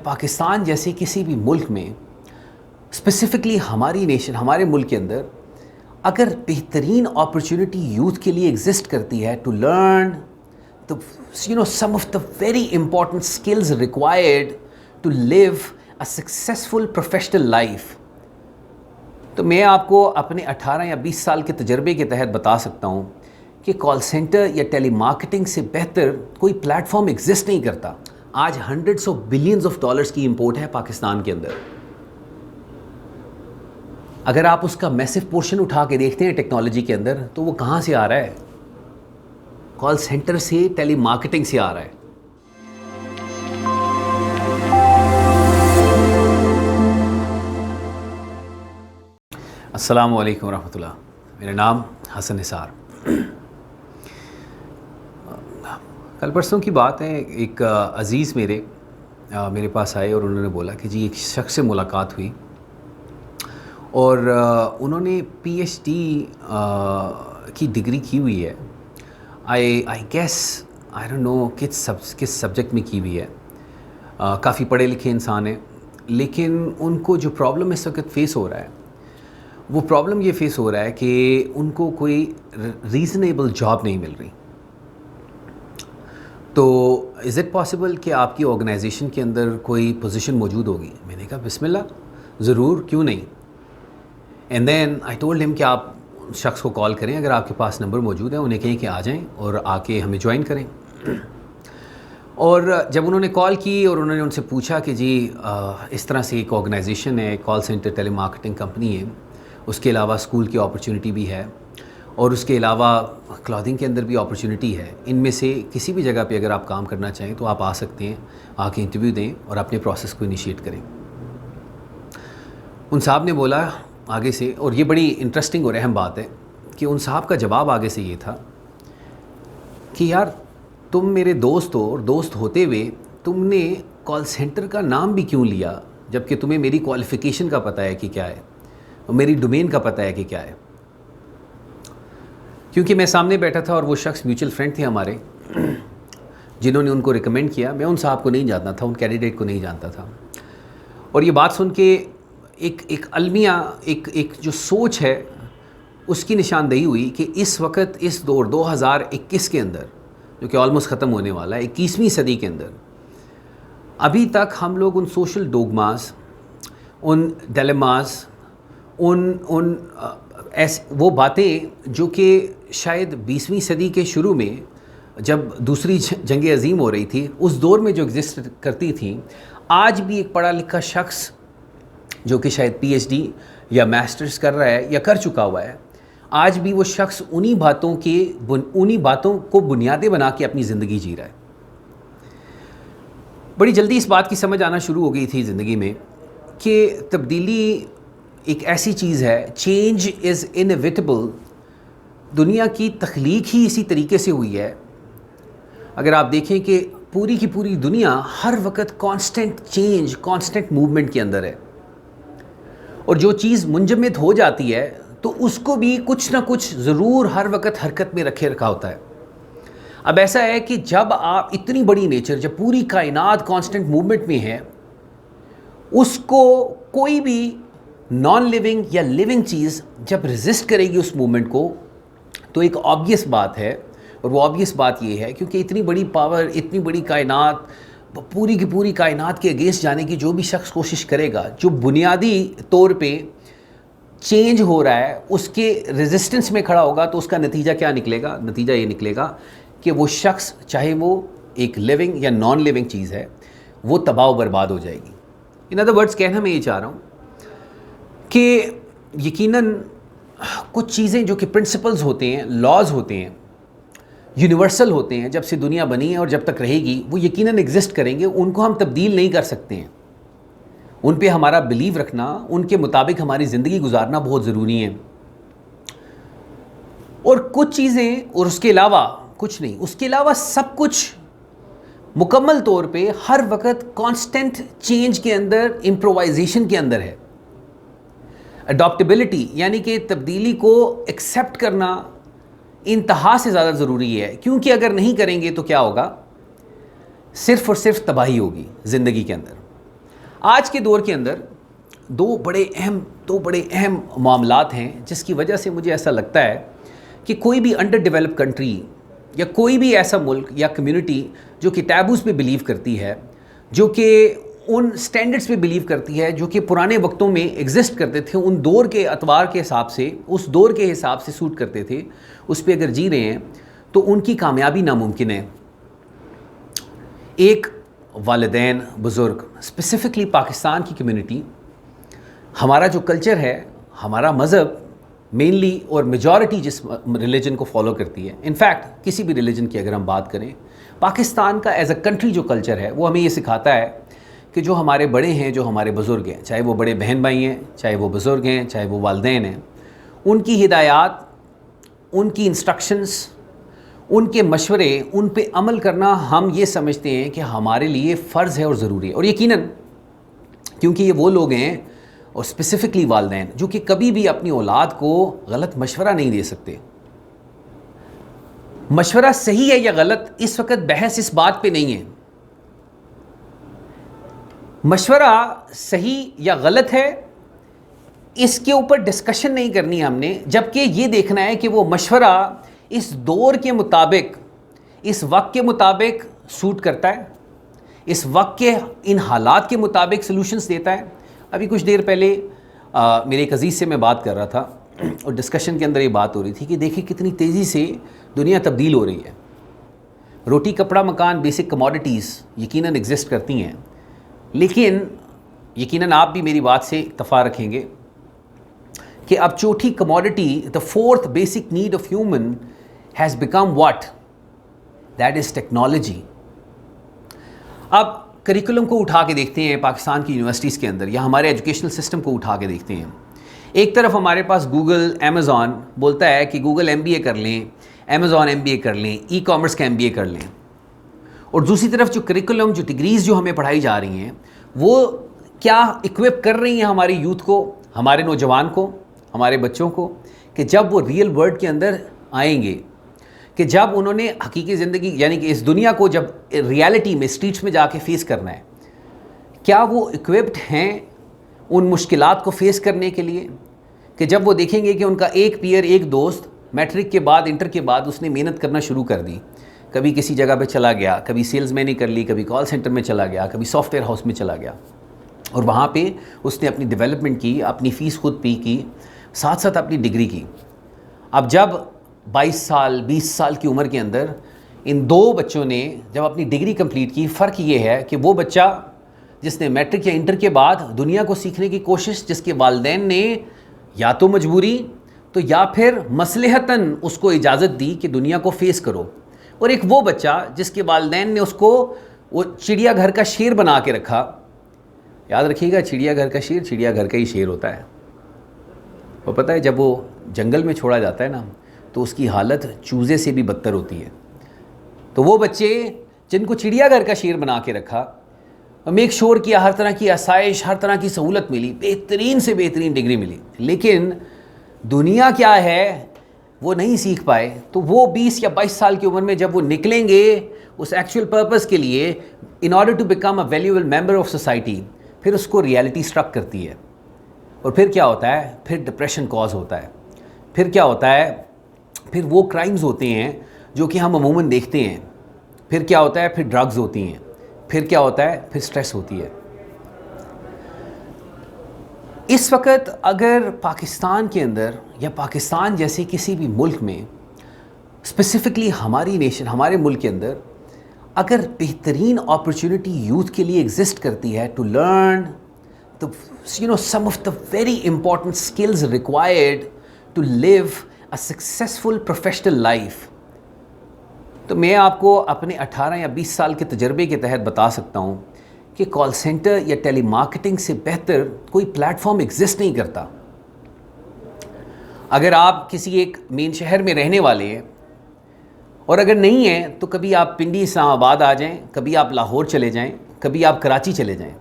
پاکستان جیسے کسی بھی ملک میں، اسپیسیفکلی ہماری نیشن، ہمارے ملک کے اندر اگر بہترین اپرچونٹی یوتھ کے لیے ایگزسٹ کرتی ہے to learn some of the very important skills required to live a successful professional life، تو میں آپ کو اپنے 18 یا 20 سال کے تجربے کے تحت بتا سکتا ہوں کہ کال سینٹر یا ٹیلی مارکیٹنگ سے بہتر کوئی پلیٹ فارم ایگزسٹ نہیں کرتا۔ آج hundreds of billions of dollars کی امپورٹ ہے پاکستان کے اندر۔ اگر آپ اس کا میسو پورشن اٹھا کے دیکھتے ہیں ٹیکنالوجی کے اندر تو وہ کہاں سے آ رہا ہے؟ کال سینٹر سے، ٹیلی مارکیٹنگ سے آ رہا ہے۔ السلام علیکم ورحمۃ اللہ، میرا نام حسن نثار۔ کل پرسوں کی بات ہے، ایک عزیز میرے پاس آئے اور انہوں نے بولا کہ جی ایک شخص سے ملاقات ہوئی اور انہوں نے پی ایچ ڈی کی ڈگری کی ہوئی ہے۔ I guess I don't know کس سبجیکٹ میں کی ہوئی ہے۔ کافی پڑھے لکھے انسان ہیں، لیکن ان کو جو پرابلم اس وقت فیس ہو رہا ہے، وہ پرابلم یہ فیس ہو رہا ہے کہ ان کو کوئی ریزنیبل جاب نہیں مل رہی۔ تو از اٹ پاسبل کہ آپ کی آرگنائزیشن کے اندر کوئی پوزیشن موجود ہوگی؟ میں نے کہا بسم اللہ، ضرور، کیوں نہیں۔ And then I told him کہ آپ شخص کو کال کریں، اگر آپ کے پاس نمبر موجود ہے انہیں کہیں کہ آ جائیں اور آ کے ہمیں جوائن کریں۔ اور جب انہوں نے کال کی اور انہوں نے ان سے پوچھا کہ جی اس طرح سے ایک آرگنائزیشن ہے، کال سینٹر ٹیلی مارکیٹنگ کمپنی ہے، اس کے علاوہ اسکول کی اپرچونٹی بھی ہے اور اس کے علاوہ کلودنگ کے اندر بھی اپرچونٹی ہے، ان میں سے کسی بھی جگہ پہ اگر آپ کام کرنا چاہیں تو آپ آ سکتے ہیں، آ کے انٹرویو دیں اور اپنے پروسیس کو انیشیٹ کریں۔ ان صاحب نے بولا آگے سے، اور یہ بڑی انٹرسٹنگ اور اہم بات ہے کہ ان صاحب کا جواب آگے سے یہ تھا کہ یار تم میرے دوست ہو، اور دوست ہوتے ہوئے تم نے کال سینٹر کا نام بھی کیوں لیا جب کہ تمہیں میری کوالیفیکیشن کا پتہ ہے کہ کیا ہے اور میری ڈومین کا پتہ ہے کہ کیا ہے۔ کیونکہ میں سامنے بیٹھا تھا اور وہ شخص میوچل فرینڈ تھے ہمارے جنہوں نے ان کو ریکمینڈ کیا۔ میں ان صاحب کو نہیں جانتا تھا، ان کینڈیڈیٹ کو نہیں جانتا تھا، اور یہ بات سن کے ایک المیہ ایک جو سوچ ہے اس کی نشاندہی ہوئی کہ اس وقت اس دور 2021 کے اندر، جو کہ آلموسٹ ختم ہونے والا ہے، 21ویں صدی کے اندر، ابھی تک ہم لوگ ان سوشل ڈوگماز، ان ڈیلیماز، وہ باتیں جو کہ شاید 20ویں صدی کے شروع میں جب دوسری جنگ عظیم ہو رہی تھی اس دور میں جو ایگزسٹ کرتی تھیں، آج بھی ایک پڑھا لکھا شخص جو کہ شاید پی ایچ ڈی یا ماسٹرز کر رہا ہے یا کر چکا ہوا ہے، آج بھی وہ شخص انہی باتوں کو بنیادیں بنا کے اپنی زندگی جی رہا ہے۔ بڑی جلدی اس بات کی سمجھ آنا شروع ہو گئی تھی زندگی میں کہ تبدیلی ایک ایسی چیز ہے، چینج از انیویٹیبل، دنیا کی تخلیق ہی اسی طریقے سے ہوئی ہے۔ اگر آپ دیکھیں کہ پوری کی پوری دنیا ہر وقت کانسٹنٹ چینج، کانسٹنٹ موومنٹ کے اندر ہے، اور جو چیز منجمد ہو جاتی ہے تو اس کو بھی کچھ نہ کچھ ضرور ہر وقت حرکت میں رکھا ہوتا ہے۔ اب ایسا ہے کہ جب آپ اتنی بڑی نیچر، جب پوری کائنات کانسٹنٹ موومنٹ میں ہے، اس کو کوئی بھی نان لیونگ یا لیونگ چیز جب ریزسٹ کرے گی اس موومنٹ کو، تو ایک آبویس بات ہے، اور وہ آبویس بات یہ ہے کیونکہ اتنی بڑی پاور، اتنی بڑی کائنات، پوری کی پوری کائنات کے اگینسٹ جانے کی جو بھی شخص کوشش کرے گا، جو بنیادی طور پہ چینج ہو رہا ہے اس کے ریزسٹنس میں کھڑا ہوگا، تو اس کا نتیجہ کیا نکلے گا؟ نتیجہ یہ نکلے گا کہ وہ شخص، چاہے وہ ایک لیونگ یا نان لیونگ چیز ہے، وہ تباہ و برباد ہو جائے گی۔ ان ادر ورڈز کہنا میں یہ چاہ رہا ہوں کہ یقیناً کچھ چیزیں جو کہ پرنسپلز ہوتے ہیں، لاز ہوتے ہیں، یونیورسل ہوتے ہیں، جب سے دنیا بنی ہے اور جب تک رہے گی وہ یقیناً ایگزسٹ کریں گے، ان کو ہم تبدیل نہیں کر سکتے ہیں، ان پہ ہمارا بلیو رکھنا، ان کے مطابق ہماری زندگی گزارنا بہت ضروری ہے۔ اور کچھ چیزیں، اور اس کے علاوہ کچھ نہیں، اس کے علاوہ سب کچھ مکمل طور پہ ہر وقت کانسٹنٹ چینج کے اندر، امپرووائزیشن کے اندر ہے۔ اڈاپٹیبلٹی یعنی کہ تبدیلی کو ایکسیپٹ کرنا انتہا سے زیادہ ضروری ہے، کیونکہ اگر نہیں کریں گے تو کیا ہوگا؟ صرف اور صرف تباہی ہوگی زندگی کے اندر۔ آج کے دور کے اندر دو بڑے اہم معاملات ہیں جس کی وجہ سے مجھے ایسا لگتا ہے کہ کوئی بھی انڈر ڈیولپ کنٹری یا کوئی بھی ایسا ملک یا کمیونٹی جو کہ ٹیبوز پہ بلیو کرتی ہے, جو کہ ان سٹینڈرڈز پہ بلیو کرتی ہے جو کہ پرانے وقتوں میں ایگزسٹ کرتے تھے, ان دور کے اعتبار کے حساب سے, اس دور کے حساب سے سوٹ کرتے تھے, اس پہ اگر جی رہے ہیں تو ان کی کامیابی ناممکن ہے. ایک والدین بزرگ, اسپیسیفکلی پاکستان کی کمیونٹی, ہمارا جو کلچر ہے, ہمارا مذہب مینلی اور میجورٹی جس ریلیجن کو فالو کرتی ہے, انفیکٹ کسی بھی ریلیجن کی اگر ہم بات کریں, پاکستان کا ایز اے کنٹری جو کلچر ہے وہ ہمیں یہ سکھاتا ہے کہ جو ہمارے بڑے ہیں, جو ہمارے بزرگ ہیں, چاہے وہ بڑے بہن بھائی ہیں, چاہے وہ بزرگ ہیں, چاہے وہ والدین ہیں, ان کی ہدایات, ان کی انسٹرکشنز, ان کے مشورے, ان پہ عمل کرنا ہم یہ سمجھتے ہیں کہ ہمارے لیے فرض ہے اور ضروری ہے. اور یقیناً کیونکہ یہ وہ لوگ ہیں, اور اسپیسیفکلی والدین, جو کہ کبھی بھی اپنی اولاد کو غلط مشورہ نہیں دے سکتے. مشورہ صحیح ہے یا غلط, اس وقت بحث اس بات پہ نہیں ہے. مشورہ صحیح یا غلط ہے اس کے اوپر ڈسکشن نہیں کرنی ہم نے, جبکہ یہ دیکھنا ہے کہ وہ مشورہ اس دور کے مطابق, اس وقت کے مطابق سوٹ کرتا ہے, اس وقت کے ان حالات کے مطابق سلوشنز دیتا ہے. ابھی کچھ دیر پہلے میرے ایک عزیز سے میں بات کر رہا تھا اور ڈسکشن کے اندر یہ بات ہو رہی تھی کہ دیکھیں کتنی تیزی سے دنیا تبدیل ہو رہی ہے. روٹی کپڑا مکان بیسک کموڈیٹیز یقیناً ایگزسٹ کرتی ہیں, لیکن یقیناً آپ بھی میری بات سے اتفاق رکھیں گے کہ اب چوتھی commodity, the fourth basic need of human has become what? That is technology. اب کریکولم کو اٹھا کے دیکھتے ہیں پاکستان کی یونیورسٹیز کے اندر, یا ہمارے ایجوکیشنل سسٹم کو اٹھا کے دیکھتے ہیں. ایک طرف ہمارے پاس گوگل, امیزون بولتا ہے کہ گوگل MBA کر لیں, امیزون MBA کر لیں, ای کامرس کا MBA کر لیں, اور دوسری طرف جو کریکولم, جو ڈگریز جو ہمیں پڑھائی جا رہی ہیں, وہ کیا اکوپ کر رہی ہیں ہماری یوتھ کو, ہمارے نوجوان کو, ہمارے بچوں کو, کہ جب وہ ریئل ورلڈ کے اندر آئیں گے, کہ جب انہوں نے حقیقی زندگی یعنی کہ اس دنیا کو جب ریالٹی میں اسٹریٹس میں جا کے فیس کرنا ہے, کیا وہ اکوپڈ ہیں ان مشکلات کو فیس کرنے کے لیے, کہ جب وہ دیکھیں گے کہ ان کا ایک پیئر, ایک دوست میٹرک کے بعد, انٹر کے بعد اس نے محنت کرنا شروع کر دی, کبھی کسی جگہ پہ چلا گیا, کبھی سیلز مینی کر لی, کبھی کال سینٹر میں چلا گیا, کبھی سافٹ ویئر ہاؤس میں چلا گیا, اور وہاں پہ اس نے اپنی ڈیولپمنٹ کی, اپنی فیس خود پی کی, ساتھ ساتھ اپنی ڈگری کی. اب جب 22 سال 20 سال کی عمر کے اندر ان دو بچوں نے جب اپنی ڈگری کمپلیٹ کی, فرق یہ ہے کہ وہ بچہ جس نے میٹرک یا انٹر کے بعد دنیا کو سیکھنے کی کوشش, جس کے والدین نے یا تو مجبوری تو یا پھر مصلحتاً اس کو اجازت دی کہ دنیا کو فیس کرو, اور ایک وہ بچہ جس کے والدین نے اس کو وہ چڑیا گھر کا شیر بنا کے رکھا. یاد رکھیے گا, چڑیا گھر کا شیر چڑیا گھر کا ہی شیر ہوتا ہے. وہ پتہ ہے جب وہ جنگل میں چھوڑا جاتا ہے نا, تو اس کی حالت چوزے سے بھی بدتر ہوتی ہے. تو وہ بچے جن کو چڑیا گھر کا شیر بنا کے رکھا, میک شور کیا, ہر طرح کی آسائش, ہر طرح کی سہولت ملی, بہترین سے بہترین ڈگری ملی, لیکن دنیا کیا ہے وہ نہیں سیکھ پائے. تو وہ 20 یا 22 سال کی عمر میں جب وہ نکلیں گے اس ایکچوئل پرپس کے لیے, in order to become a valuable member of society, پھر اس کو ریالٹی اسٹرک کرتی ہے. اور پھر کیا ہوتا ہے, پھر ڈپریشن کاز ہوتا ہے. پھر کیا ہوتا ہے, پھر وہ کرائمز ہوتے ہیں جو کہ ہم عموماً دیکھتے ہیں. پھر کیا ہوتا ہے, پھر ڈرگز ہوتی ہیں. پھر کیا ہوتا ہے, پھر سٹریس ہوتی ہے. اس وقت اگر پاکستان کے اندر یا پاکستان جیسے کسی بھی ملک میں, اسپیسیفکلی ہماری نیشن, ہمارے ملک کے اندر اگر بہترین اپرچونٹی یوتھ کے لیے ایگزسٹ کرتی ہے to learn some of the very important skills required to live a successful professional life, تو میں آپ کو اپنے 18 یا 20 سال کے تجربے کے تحت بتا سکتا ہوں کہ کال سینٹر یا ٹیلی مارکیٹنگ سے بہتر کوئی پلیٹ فارم ایگزسٹ نہیں کرتا. اگر آپ کسی ایک مین شہر میں رہنے والے ہیں, اور اگر نہیں ہیں تو کبھی آپ پنڈی اسلام آباد آ جائیں, کبھی آپ لاہور چلے جائیں, کبھی آپ کراچی چلے جائیں.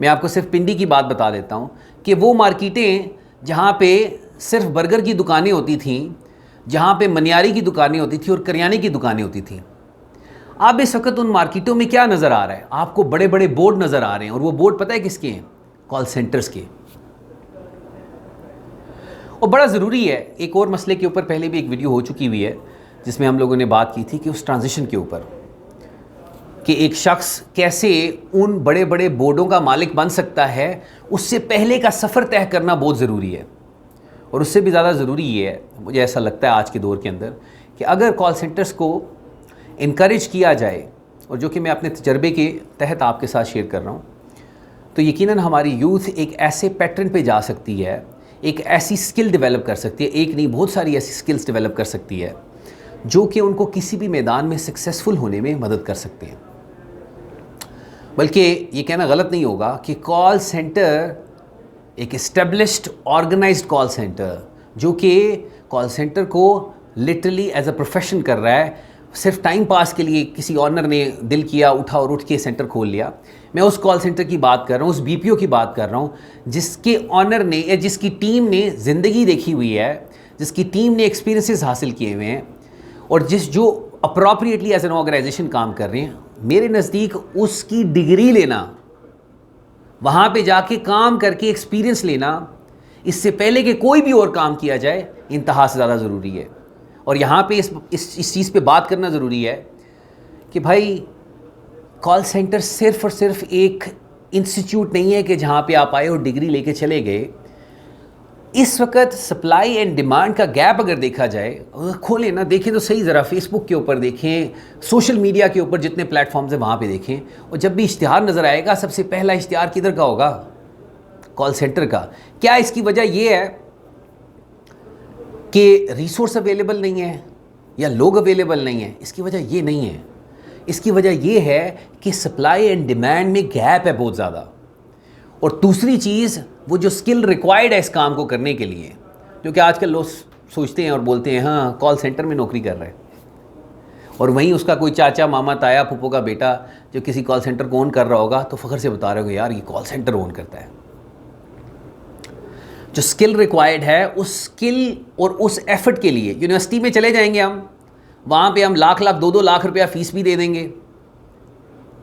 میں آپ کو صرف پنڈی کی بات بتا دیتا ہوں کہ وہ مارکیٹیں جہاں پہ صرف برگر کی دکانیں ہوتی تھیں, جہاں پہ منیاری کی دکانیں ہوتی تھیں اور کریانے کی دکانیں ہوتی تھیں, اب اس وقت ان مارکیٹوں میں کیا نظر آ رہا ہے؟ آپ کو بڑے بڑے بورڈ نظر آ رہے ہیں، اور وہ بورڈ پتہ ہے کس کے ہیں؟ کال سینٹرز کے. اور بڑا ضروری ہے، ایک اور مسئلے کے اوپر پہلے بھی ایک ویڈیو ہو چکی ہوئی ہے جس میں ہم لوگوں نے بات کی تھی کہ اس ٹرانزیشن کے اوپر کہ ایک شخص کیسے ان بڑے بڑے بورڈوں کا مالک بن سکتا ہے. اس سے پہلے کا سفر طے کرنا بہت ضروری ہے. اور اس سے بھی زیادہ ضروری یہ ہے، مجھے ایسا لگتا ہے آج کے دور کے اندر، کہ اگر کال سینٹرز کو انکریج کیا جائے، اور جو کہ میں اپنے تجربے کے تحت آپ کے ساتھ شیئر کر رہا ہوں، تو یقیناً ہماری یوتھ ایک ایسے پیٹرن پہ جا سکتی ہے، ایک ایسی سکل ڈیولپ کر سکتی ہے، ایک نہیں بہت ساری ایسی سکلز ڈیولپ کر سکتی ہے جو کہ ان کو کسی بھی میدان میں سکسیسفل ہونے میں مدد کر سکتے ہیں. بلکہ یہ کہنا غلط نہیں ہوگا کہ کال سینٹر ایک اسٹیبلشڈ آرگنائزڈ کال سینٹر، جو کہ کال سینٹر کو لٹرلی ایز اے پروفیشن کر رہا ہے، صرف ٹائم پاس کے لیے کسی آنر نے دل کیا اٹھا اور اٹھ کے سینٹر کھول لیا. میں اس کال سینٹر کی بات کر رہا ہوں، اس بی پی او کی بات کر رہا ہوں جس کے آنر نے یا جس کی ٹیم نے زندگی دیکھی ہوئی ہے، جس کی ٹیم نے ایکسپیرینسز حاصل کیے ہوئے ہیں، اور جو اپروپریٹلی ایز این آرگنائزیشن کام کر رہے ہیں. میرے نزدیک اس کی ڈگری لینا، وہاں پہ جا کے کام کر کے ایکسپیرینس لینا، اس سے پہلے کہ کوئی بھی اور کام کیا جائے، انتہا سے زیادہ ضروری ہے. اور یہاں پہ اس چیز پہ بات کرنا ضروری ہے کہ بھائی کال سینٹر صرف اور صرف ایک انسٹیٹیوٹ نہیں ہے کہ جہاں پہ آپ آئے اور ڈگری لے کے چلے گئے. اس وقت سپلائی اینڈ ڈیمانڈ کا گیپ اگر دیکھا جائے، کھولیں نا، دیکھیں تو صحیح، ذرا فیس بک کے اوپر دیکھیں، سوشل میڈیا کے اوپر جتنے پلیٹ فارمز ہیں وہاں پہ دیکھیں، اور جب بھی اشتہار نظر آئے گا سب سے پہلا اشتہار کدھر کا ہوگا؟ کال سینٹر کا. کیا اس کی وجہ یہ ہے کہ ریسورس اویلیبل نہیں ہے یا لوگ اویلیبل نہیں ہیں؟ اس کی وجہ یہ نہیں ہے. اس کی وجہ یہ ہے کہ سپلائی اینڈ ڈیمانڈ میں گیپ ہے بہت زیادہ. اور دوسری چیز، وہ جو سکل ریکوائرڈ ہے اس کام کو کرنے کے لیے، جو کہ آج کل لوگ سوچتے ہیں اور بولتے ہیں ہاں کال سینٹر میں نوکری کر رہے ہیں، اور وہیں اس کا کوئی چاچا، ماما، تایا، پھپھو کا بیٹا جو کسی کال سینٹر کو اون کر رہا ہوگا تو فخر سے بتا رہے ہوگا یار یہ کال سینٹر اون کرتا ہے. جو سکل ریکوائرڈ ہے، اس سکل اور اس ایفرٹ کے لیے یونیورسٹی میں چلے جائیں گے ہم، وہاں پہ ہم لاکھ 2 لاکھ روپیہ فیس بھی دے دیں گے،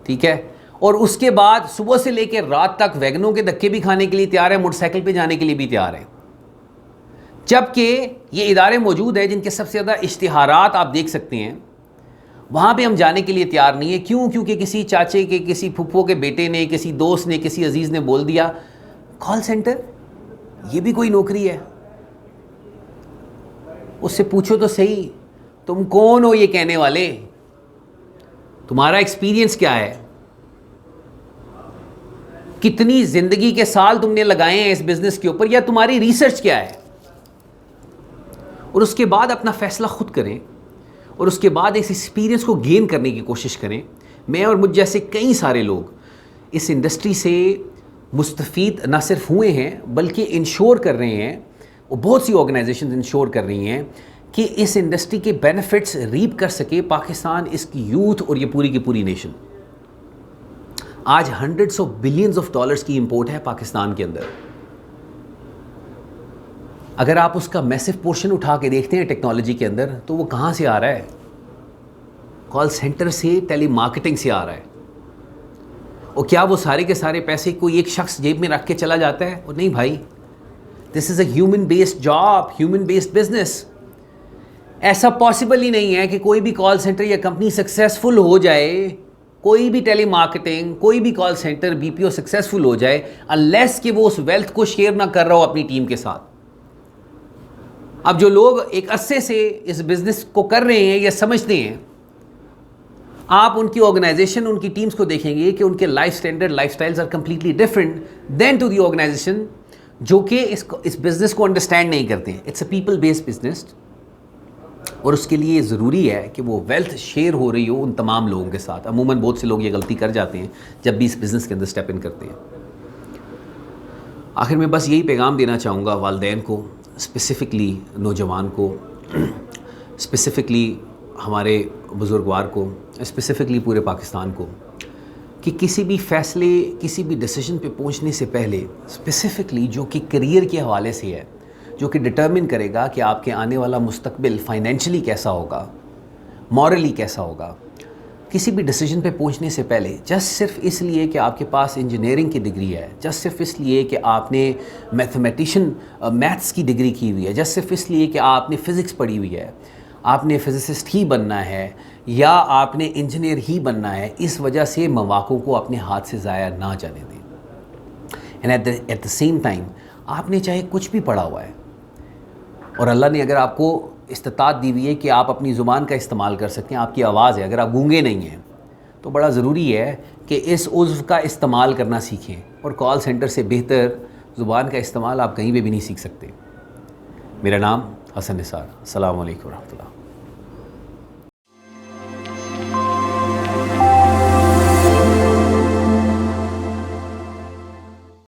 ٹھیک ہے، اور اس کے بعد صبح سے لے کے رات تک ویگنوں کے دھکے بھی کھانے کے لیے تیار ہیں، موٹر سائیکل پہ جانے کے لیے بھی تیار ہیں. جبکہ یہ ادارے موجود ہیں جن کے سب سے زیادہ اشتہارات آپ دیکھ سکتے ہیں، وہاں پہ ہم جانے کے لیے تیار نہیں ہیں. کیوں؟ کیونکہ کسی چاچے کے، کسی پھپھو کے بیٹے نے، کسی دوست نے، کسی عزیز نے بول دیا کال سینٹر یہ بھی کوئی نوکری ہے. اس سے پوچھو تو صحیح تم کون ہو یہ کہنے والے، تمہارا ایکسپیرینس کیا ہے، کتنی زندگی کے سال تم نے لگائے ہیں اس بزنس کے اوپر، یا تمہاری ریسرچ کیا ہے. اور اس کے بعد اپنا فیصلہ خود کریں، اور اس کے بعد اس ایکسپیرینس کو گین کرنے کی کوشش کریں. میں اور مجھ جیسے کئی سارے لوگ اس انڈسٹری سے مستفید نہ صرف ہوئے ہیں بلکہ انشور کر رہے ہیں، اور بہت سی آرگنائزیشنز انشور کر رہی ہیں کہ اس انڈسٹری کے بینیفٹس ریپ کر سکے پاکستان، اس کی یوتھ اور یہ پوری کی پوری نیشن. آج hundreds of billions of dollars کی امپورٹ ہے پاکستان کے اندر. اگر آپ اس کا میسو پورشن اٹھا کے دیکھتے ہیں ٹیکنالوجی کے اندر، تو وہ کہاں سے آ رہا ہے؟ کال سینٹر سے، ٹیلی مارکیٹنگ سے آ رہا ہے. اور کیا وہ سارے کے سارے پیسے کوئی ایک شخص جیب میں رکھ کے چلا جاتا ہے؟ اور نہیں بھائی، دس is a human based job, human based business. ایسا پاسبل ہی نہیں ہے کہ کوئی بھی کال سینٹر یا کمپنی سکسیزفل ہو جائے، کوئی بھی ٹیلی مارکیٹنگ، کوئی بھی call centre, B P O successful ہو جائے انلیس کہ وہ اس ویلتھ کو شیئر نہ کر رہا ہو اپنی ٹیم کے ساتھ. اب جو لوگ ایک عرصے سے اس بزنس کو کر رہے ہیں یا سمجھتے ہیں، آپ ان کی آرگنائزیشن، ان کی ٹیمز کو دیکھیں گے کہ ان کے life standard, life styles are completely different than to the organisation جو کہ اس بزنس کو انڈرسٹینڈ نہیں کرتے ہیں. It's a people based business, اور اس کے لیے ضروری ہے کہ وہ ویلتھ شیئر ہو رہی ہو ان تمام لوگوں کے ساتھ. عموماً بہت سے لوگ یہ غلطی کر جاتے ہیں جب بھی اس بزنس کے اندر اسٹیپ ان کرتے ہیں. آخر میں بس یہی پیغام دینا چاہوں گا والدین کو، اسپیسیفکلی نوجوان کو، اسپیسیفکلی ہمارے بزرگوار کو، اسپیسیفکلی پورے پاکستان کو، کہ کسی بھی فیصلے، کسی بھی ڈیسیجن پہ پہنچنے سے پہلے اسپیسیفکلی جو کہ کریئر کے حوالے سے ہے، جو کہ ڈٹرمن کرے گا کہ آپ کے آنے والا مستقبل فائنینشلی کیسا ہوگا، مورلی کیسا ہوگا، کسی بھی ڈیسیجن پہ پہنچنے سے پہلے جسٹ صرف اس لیے کہ آپ کے پاس انجینئرنگ کی ڈگری ہے، جسٹ صرف اس لیے کہ آپ نے میتھس کی ڈگری کی ہوئی ہے، جسٹ صرف اس لیے کہ آپ نے فزکس پڑھی ہوئی ہے، آپ نے فزسسٹ ہی بننا ہے یا آپ نے انجینئر ہی بننا ہے، اس وجہ سے مواقع کو اپنے ہاتھ سے ضائع نہ جانے دیں. And at the same time آپ نے چاہے کچھ بھی پڑھا ہوا ہے اور اللہ نے اگر آپ کو استطاعت دی ہوئی ہے کہ آپ اپنی زبان کا استعمال کر سکتے ہیں، آپ کی آواز ہے، اگر آپ گونگے نہیں ہیں تو بڑا ضروری ہے کہ اس عضو کا استعمال کرنا سیکھیں. اور کال سینٹر سے بہتر زبان کا استعمال آپ کہیں پہ بھی نہیں سیکھ سکتے. میرا نام حسن نثار. السلام علیکم ورحمۃ اللہ.